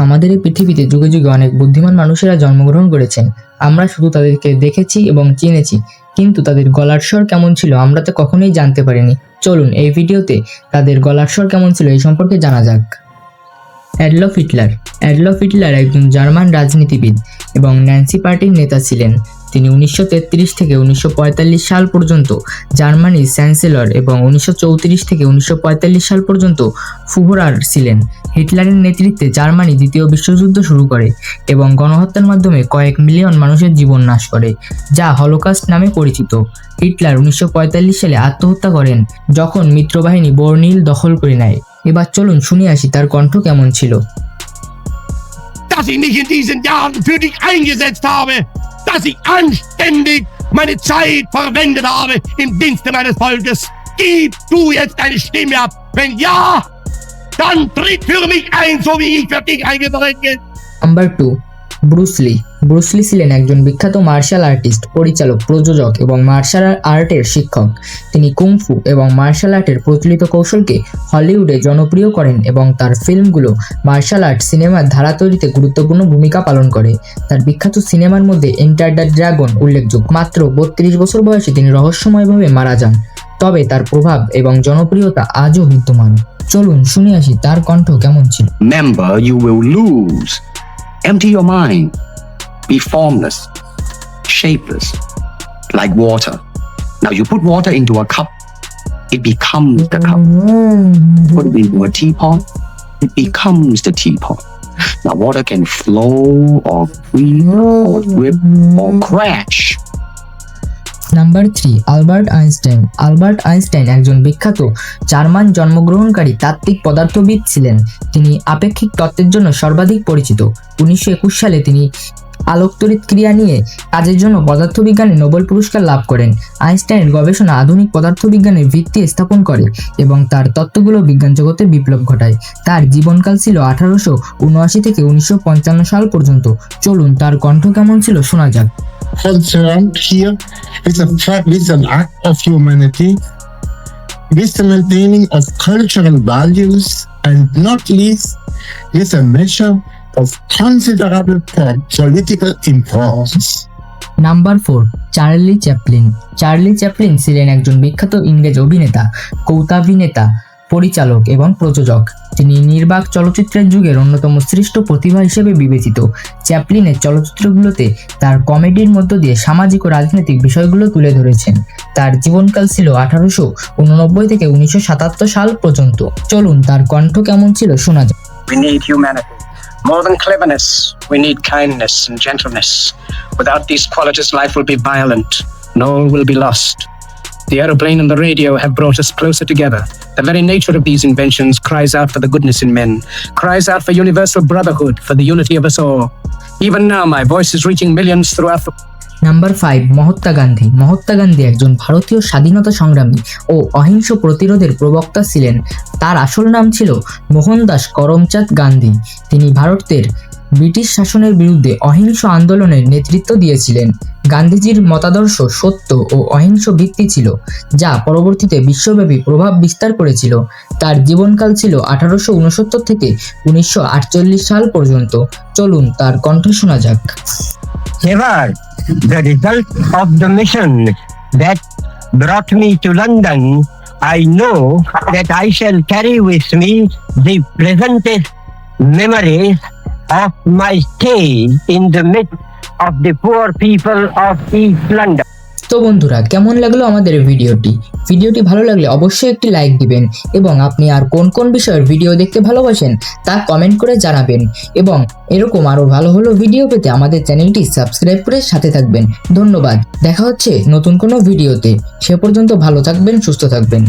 আমাদের এই পৃথিবীতে যুগে যুগে অনেক বুদ্ধিমান মানুষেরা জন্মগ্রহণ করেছেন। আমরা শুধু তাদেরকে দেখেছি এবং চিনেছি, কিন্তু তাদের গলার স্বর কেমন ছিল আমরা তো কখনোই জানতে পারিনি। চলুন এই ভিডিওতে তাদের গলার স্বর কেমন ছিল এই সম্পর্কে জানা যাক। Adolf Hitler. অ্যাডলফ হিটলার একজন জার্মান রাজনীতিবিদ এবং ন্যান্সি পার্টির নেতা ছিলেন। তিনি 1933 থেকে 1945 সাল পর্যন্ত জার্মানির চ্যান্সেলর এবং 1934 থেকে 1945 সাল পর্যন্ত ফুহরার ছিলেন। হিটলারের নেতৃত্বে জার্মানি দ্বিতীয় বিশ্বযুদ্ধ শুরু করে এবং গণহত্যার মাধ্যমে কয়েক মিলিয়ন মানুষের জীবন নাশ করে, যা হলোকাস্ট নামে পরিচিত। হিটলার 1945 সালে আত্মহত্যা করেন যখন মিত্রবাহিনী বর্লিন দখল করে নেয়। এবার চলুন শুনে আসি তার কণ্ঠ কেমন ছিল। Dass ich mich in diesen Jahren für dich eingesetzt habe, dass ich anständig meine Zeit verwendet habe im Dienste meines Volkes. Gib du jetzt deine Stimme ab. Wenn ja, dann tritt für mich ein, so wie ich für dich eingetreten bin. Number 2, Bruce Lee. Bruce Lee ছিলেন একজন বিখ্যাত martial artist, পরিচালক, প্রযোজক এবং martial আর্টের শিক্ষক। তিনি kung fu এবং মার্শাল আর্টের প্রচলিত কৌশলকে হলিউডে জনপ্রিয় করেন এবং তার ফিল্মগুলো মার্শাল আর্ট সিনেমার ধারা তৈরিতে গুরুত্বপূর্ণ ভূমিকা পালন করে। তার বিখ্যাত সিনেমার মধ্যে এন্টার দ্য ড্রাগন উল্লেখযোগ্য। মাত্র 32 বছর বয়সে তিনি রহস্যময়ভাবে মারা যান, তবে তার প্রভাব এবং জনপ্রিয়তা আজও বিদ্যমান। চলুন শুনে আসি তার কণ্ঠ কেমন ছিল। Remember, you will lose. Empty your mind. Be formless, shapeless, like water. Now you put water into a cup, it becomes the cup. Put it into a teapot, it becomes the teapot. Now water can flow or freeze or drip or crash. Number 3, Albert Einstein. Albert Einstein একজন বিখ্যাত German জন্মগ্রহণকারী তাত্ত্বিক পদার্থবিদ ছিলেন। তিনি আপেক্ষিক তত্ত্বের জন্য সর্বাধিক পরিচিত। 1921 সালে তিনি আলোকতড়িৎ ক্রিয়া নিয়ে কাজের জন্য পদার্থবিজ্ঞানে নোবেল পুরস্কার লাভ করেন। আইনস্টাইনের গবেষণা আধুনিক পদার্থবিজ্ঞানের ভিত্তি স্থাপন করে এবং তার তত্ত্বগুলো বিজ্ঞান জগতে বিপ্লব ঘটায়। তার জীবনকাল ছিল 1879 থেকে 1955 সাল পর্যন্ত। চলুন তার কণ্ঠ কেমন ছিল শোনা যাক। Concerned here with an act of humanity, with the maintaining of cultural values, and not least with a measure of considerable political importance. Number 4, Charlie Chaplin. Charlie Chaplin ছিলেন একজন বিখ্যাত ইংরেজ অভিনেতা, কৌতুকাভিনেতা, পরিচালক এবং প্রযোজক। তিনি নির্বাক চলচ্চিত্রের যুগের অন্যতম শ্রেষ্ঠ প্রতিভা হিসেবে বিবেচিত। চ্যাপলিনের চলচ্চিত্রগুলোতে তার কমেডির মধ্য দিয়ে সামাজিক ও রাজনৈতিক বিষয়গুলো তুলে ধরেছেন। তার জীবনকাল ছিল 1889 থেকে 1977 সাল পর্যন্ত। চলুন তার কণ্ঠ কেমন ছিল শোনা যাক। We need humanity. More than cleverness, we need kindness and gentleness. Without these qualities, life will be violent. No one will be lost. The aeroplane and the radio have brought us closer together. The very nature of these inventions cries out for the goodness in men, cries out for universal brotherhood, for the unity of us all. Even now, my voice is reaching millions throughout the... number 5, Mahatma Gandhi. Mahatma Gandhi একজন ভারতীয় স্বাধীনতা সংগ্রামী ও অহিংস প্রতিরোধের প্রবক্তা ছিলেন। তার আসল নাম ছিল মোহনদাস করমচাঁদ গান্ধী। তিনি ভারতের ব্রিটিশ শাসনের বিরুদ্ধে অহিংস আন্দোলনের নেতৃত্ব দিয়েছিলেন। গান্ধীজির মতাদর্শ সত্য ও অহিংস ভিত্তি ছিল, যা পরবর্তীতে বিশ্বব্যাপী প্রভাব বিস্তার করেছিল। তার জীবনকাল ছিল 1869 থেকে 1948 সাল পর্যন্ত। চলুন তার কণ্ঠ শোনা যাক। Ever, the result of the mission that brought me to London, I know that I shall carry with me the pleasantest memories of my stay in the midst of the poor people of East London. তো বন্ধুরা, কেমন লাগলো আমাদের ভিডিওটি ভালো লাগলে অবশ্যই একটি লাইক দিবেন এবং আপনি আর কোন কোন বিষয়ের ভিডিও দেখতে ভালোবাসেন তা কমেন্ট করে জানাবেন এবং এরকম আরো ভালো ভিডিও পেতে আমাদের চ্যানেলটি সাবস্ক্রাইব করে সাথে থাকবেন। ধন্যবাদ। দেখা হচ্ছে নতুন কোনো ভিডিওতে। সে পর্যন্ত ভালো থাকবেন, সুস্থ থাকবেন।